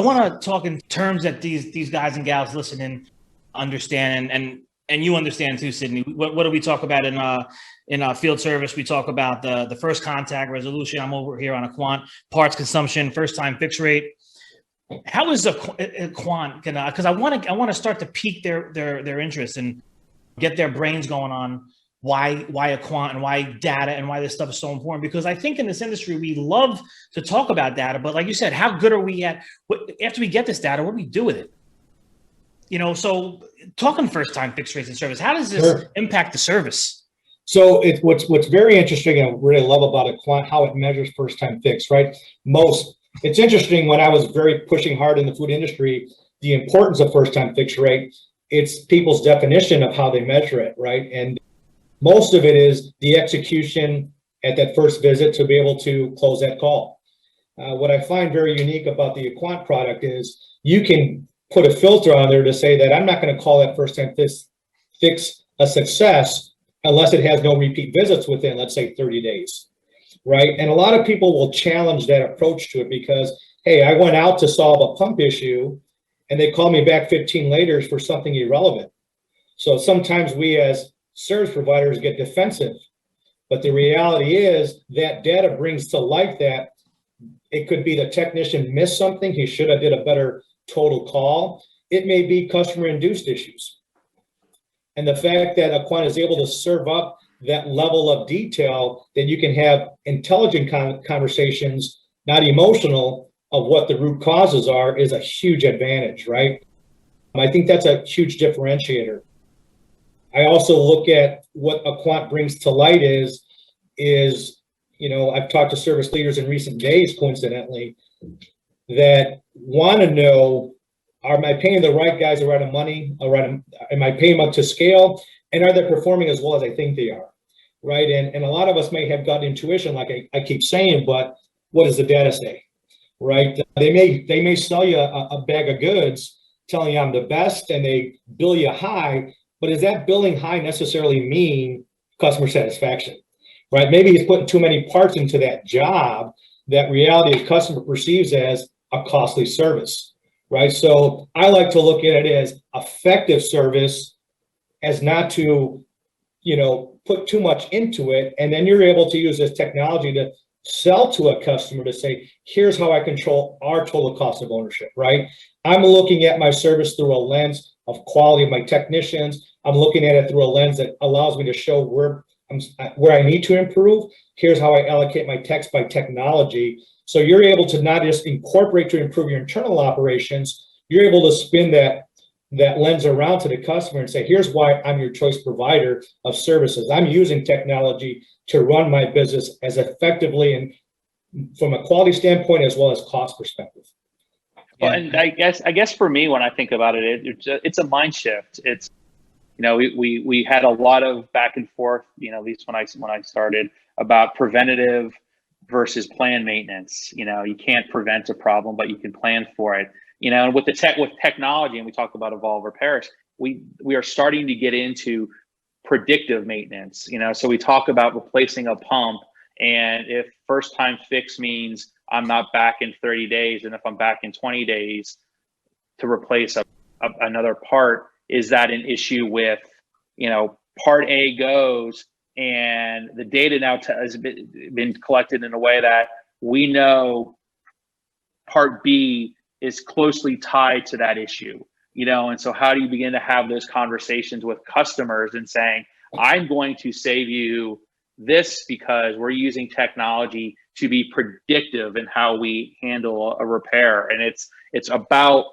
want to talk in terms that these guys and gals listening understand, and you understand too, Sydney. What do we talk about in field service? We talk about the first contact resolution. I'm over here on a quant, parts consumption, first time fix rate. How is a quant gonna? Because I want to start to pique their interest and get their brains going on why a quant and why data and why this stuff is so important. Because I think in this industry we love to talk about data, but like you said, how good are we at after we get this data? What do we do with it? So talking first time fix rates and service, how does this impact the service? So what's very interesting and really love about a quant, how it measures first time fix, right? It's interesting, when I was very pushing hard in the food industry, the importance of first time fix rate, it's people's definition of how they measure it, right? And most of it is the execution at that first visit to be able to close that call. What I find very unique about the Quant product is you can put a filter on there to say that I'm not going to call that first time fix a success unless it has no repeat visits within, let's say, 30 days. Right. And a lot of people will challenge that approach to it because, hey, I went out to solve a pump issue and they call me back 15 later for something irrelevant. So sometimes we as service providers get defensive, but the reality is that data brings to light that it could be the technician missed something. He should have did a better total call. It may be customer induced issues. And the fact that a quant is able to serve up that level of detail, that you can have intelligent conversations, not emotional, of what the root causes are, is a huge advantage, right? I think that's a huge differentiator. I also look at what a quant brings to light is I've talked to service leaders in recent days, coincidentally, that want to know, am I paying the right guys the right amount of money? Am I paying them up to scale? And are they performing as well as I think they are? Right. And a lot of us may have gut intuition, like I keep saying, but what does the data say? Right. They may sell you a bag of goods telling you I'm the best and they bill you high, but does that billing high necessarily mean customer satisfaction? Right. Maybe he's putting too many parts into that job that reality the customer perceives as a costly service. Right. So I like to look at it as effective service, as not to, put too much into it. And then you're able to use this technology to sell to a customer to say, here's how I control our total cost of ownership, right? I'm looking at my service through a lens of quality of my technicians. I'm looking at it through a lens that allows me to show where I need to improve. Here's how I allocate my techs by technology. So you're able to not just incorporate to improve your internal operations, you're able to spin that lens around to the customer and say, here's why I'm your choice provider of services. I'm using technology to run my business as effectively and from a quality standpoint as well as cost perspective. Well, and I guess for me, when I think about it, it's a mind shift. It's, we had a lot of back and forth, at least when I started, about preventative versus planned maintenance. You can't prevent a problem, but you can plan for it. And with technology, and we talked about evolve repairs, we are starting to get into predictive maintenance. So we talk about replacing a pump, and if first time fix means I'm not back in 30 days, and if I'm back in 20 days to replace another part, is that an issue with, part A goes, and the data now has been collected in a way that we know part B is closely tied to that issue, and so how do you begin to have those conversations with customers and saying, I'm going to save you this because we're using technology to be predictive in how we handle a repair. And it's about,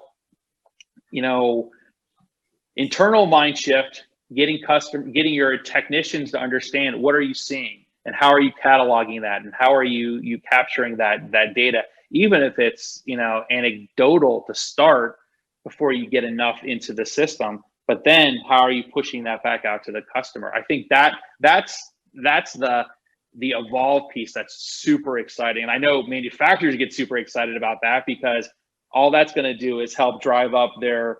internal mind shift, getting your technicians to understand what are you seeing and how are you cataloging that and how are you capturing that data, even if it's anecdotal to start before you get enough into the system. But then how are you pushing that back out to the customer? I think that's the evolve piece that's super exciting. And I know manufacturers get super excited about that because all that's going to do is help drive up their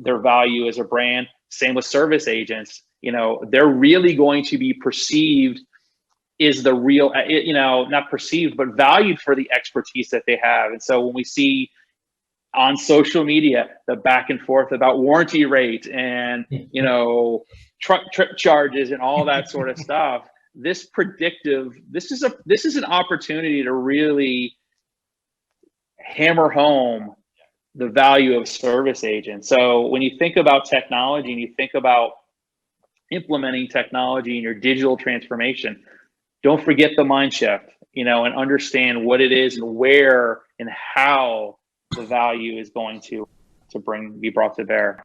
value as a brand. Same with service agents. They're really going to be perceived is the real, you know, not perceived, but valued for the expertise that they have. And so when we see on social media the back and forth about warranty rate and, you know, truck trip charges and all that sort of stuff, this is an opportunity to really hammer home the value of service agents. So when you think about technology and you think about implementing technology in your digital transformation, don't forget the mind shift, you know, and understand what it is and where and how the value is going to be brought to bear.